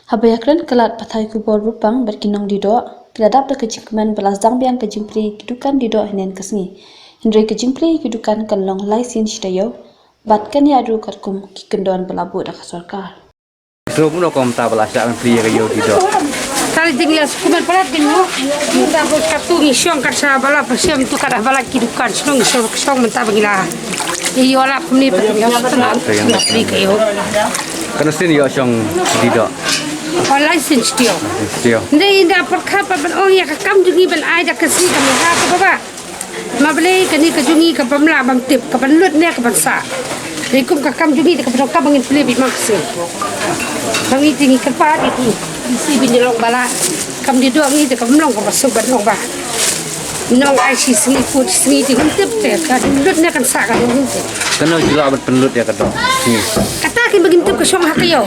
Habayakran kelat pathai kubor rupang berkinong dido, keladap da kejingkeman belas dangbiang kejimpri kedukan dido henen kesni. Hendrai kejimpri kedukan kenlong laisin shidayo, batkan ya adu karkum kikendon belabu da kasorkar. Sebelum nak kau minta belasah beli kayu dido. Kali tinggal kuman pelat binu, minta bos kartu ngisong karsa bala persiam tu kada bala kedukan senong ngisong minta begila. Iyo lah pemni pertiga tenang beli kayu. Karena sini yo song dido. License dia. Dia. Ini dapat kapal ben oh ya kam jungi ben ai dah kasi kami ha ke bapa. Ma beli kani ke jungi ke pemla bang tip ke penlut ne ke pensa. Rikum ke kam jungi ke penok bangin beli bi maksi. Bangi tinggi ke pat itu. Isi binjelong bala. Kam di dua ni ke pemlong ke pasuk ben ba. Nong ai si sini food sini tinggi tip te ka penlut ne kan sa kan nong. Kena juga penlut ya kadang. Sini. Kata ki bagin tip ke song hakayo.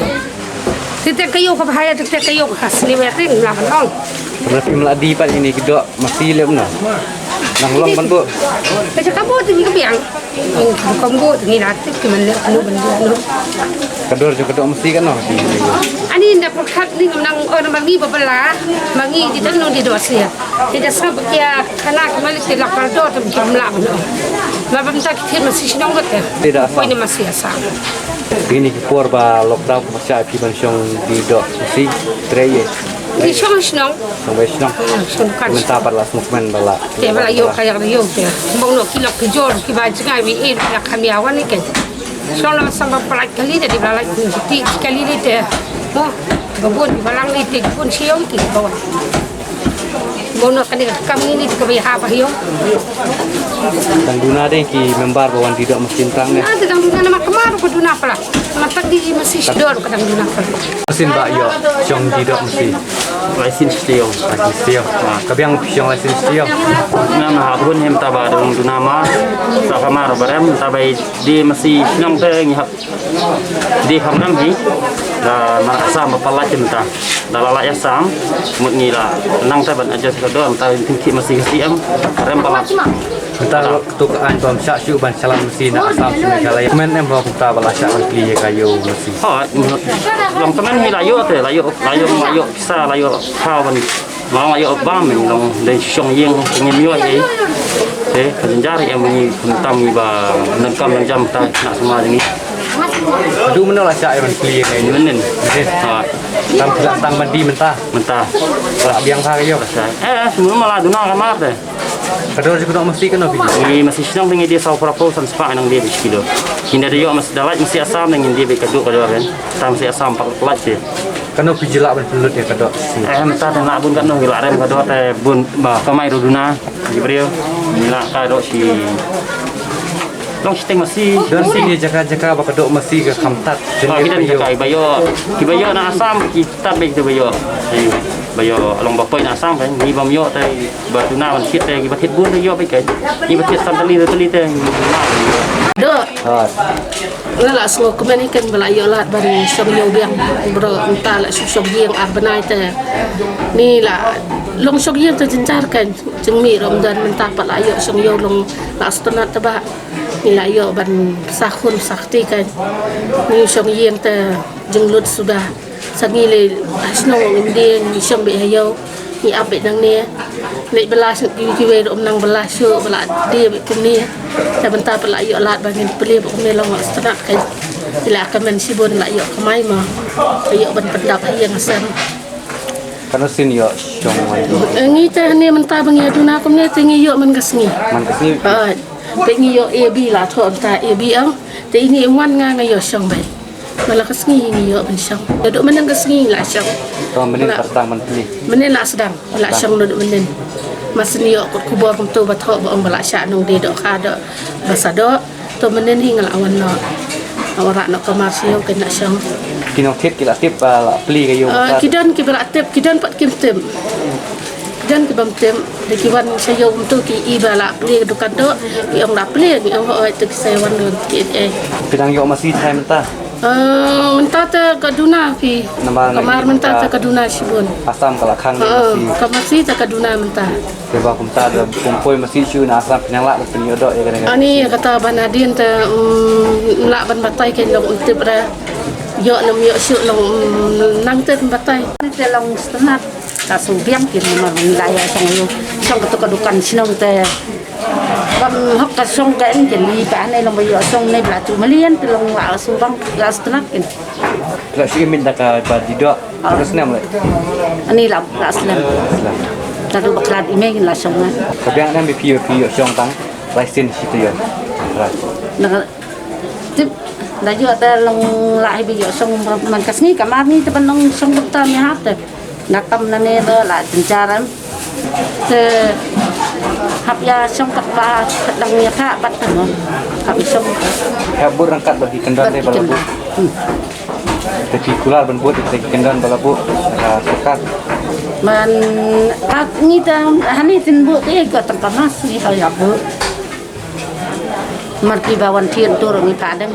Titik kayu ke bahaya titik kayu ke asli weting lah menong. Berarti meladi pak ini kedua masih lem nah. Nang long pan bu. Macam kamu tu ni kebiang. Kamu tu ni nanti kemen anu benda. Kedua juga kedua mesti kan noh. Ani ndak perkat ni nang orang mangi babala, mangi di tanah di dosia. Tidak sampai kia kana kembali ke lapar do tu jumlah menong. Mabam tak kita masih senang betul. Tidak apa. Ini masih asam. Ini kipur ba lockdown masih api bansong dido mesti treye. Ini senang. Sampai senang. Senang. Minta balas mukmen bala. Dia bala yo kaya yo dia. Bang no kilok kejor kiba jangai wi in nak kami awan ni kan. Soalnya sama pelak kali jadi bala ti kali ni dia. Oh, babon balang ni tik pun siong ki bawa. Bono kan kami ni ke biha apa yo. Dan guna deh ki member bawan dido mesin tang ni. Ada dang nama kemar ko duna pala. Matak di masih sidor kadang duna pala. Mesin ba yo song dido mesti. License dia. License dia. Kabiang song license dia. Nama abun hem taba dong tu nama sama barem tabai di masih senang teh ngihap di hamram hi la marasa mapalat cinta dalala ya sam mut ngila nang taban aja sekador ta tingki masih kesiam rem palat Kita tukaan bom syak syuk ban salam mesti nak asam semegala. Men em bawa kita balasyak ban kli kayu mesti. ha long teman hi layu teh layu sa layu kau ban mau layu bam long dei syong yeng ngim yo ai penjara yang bunyi tentang iba nengkam yang jam tak nak semua ini. Aduh mana lah syak ban kli kayu Ini ni. Ha. Tam tidak tang mandi mentah. mentah. Kalau biang sa kayu. Semua malah duna kamar deh. Kadang juga nak mesti kena pergi. Ini masih senang dengan dia saw proposan sepak nang dia kilo. Kini dia masih dalat mesti asam dengan dia kedua kedua kan. Tam mesti asam pak pelat dia. Kena pergi jelak ban pelut dia kadang. Entah dan nak bun kan nong gila rem kedua teh bun bah kamai roduna. Jibril. Nak kado si long sting masih Dan sini jaga-jaga apa kadang mesti ke kamtat. kita jaga bayo nak asam kita baik tu bayo. Bayo long bapai nak asam kan ni bam yo teh batuna ban kit teh gibat hit bun yo baik kan. Ni batit santali teh. Dok. Ha. Ngala semua kemen ikan belayo lah bari song yo biang bro entah lah song yang benai teh. Ni lah long song yang terjencarkan jengmi Ramadan mentah pelayo song yo long nak setengah tebak. Ni lah yo ban sahun sakti kan. Ni song yang teh jenglut sudah sangile asno ngindin ni song be hayo ni ape nang ni. Lek belas kiwe nang belas yo bela dia be kumni. Ta bentar pelayo lat bangin beli kumni long setengah kan. Ila kamen sibun la yo kamai ma. Yo ban pendap yang asam. Karena sini yo song mandi. Ngi teh ni mentah bangi aduna kumni tingi yo man kasni. Man kesini. Tingi yo AB lah thon ta AB ang. Te ini wan nga ngayo song bai. Malah kasni ni yo ban song. Duduk menang kasni lah song. Kau menin pertang menteri. Menen lah sedang lah song duduk menen. Mas ni yo kut kubur kum tu bathok ba ong bala sya nong de dok kha dok basado to menen hingal awan no. Awak nak kamar siyo kena song. Kino tip kila tip la beli kayu. Kidan ki beratip kidan pat kim tem. Kidan ki bam tem de ki wan sayo tu ki ibala beli dukan dok ki ong la beli ki ong oi tu saya wan don ki Pinang yo masih time mentah. Mentah te kaduna pi. Kamar mentah te kaduna sibun. Asam kalau kang masih. Kamar si te kaduna mentah. Sebab kumta ada kumpul masih cu na asam pinang lak peni odok ya kadang. Ani kata Banadin te lak ban batai ke long utip ra. yo nam yo shu long nang ten batai ni te long senat ta su biang kin ma ngai song kedukan sinong te bang hok ka song ka en ken li pa nei long ba yo song nei bla tu malian te long la su bang la senat kin la sih minta ka ba dido terus nem le ani la slam ta du baklat ime kin la song na kebiang nem bi pio song tang license situ ya na tip da yo te long lại bi yo song man kasni kamar ni te banong song ta mi hat te nakam na ne do la tincaran te hab ya song kat ba dang ya ka bat no hab song kabur rangkat bagi kendaraan dari balabu tapi kular benbut dari kendaraan balabu sekat man at ni ta hani tin bu te ko tan panas ni ha ya bu marki bawan thien tur ni pa dang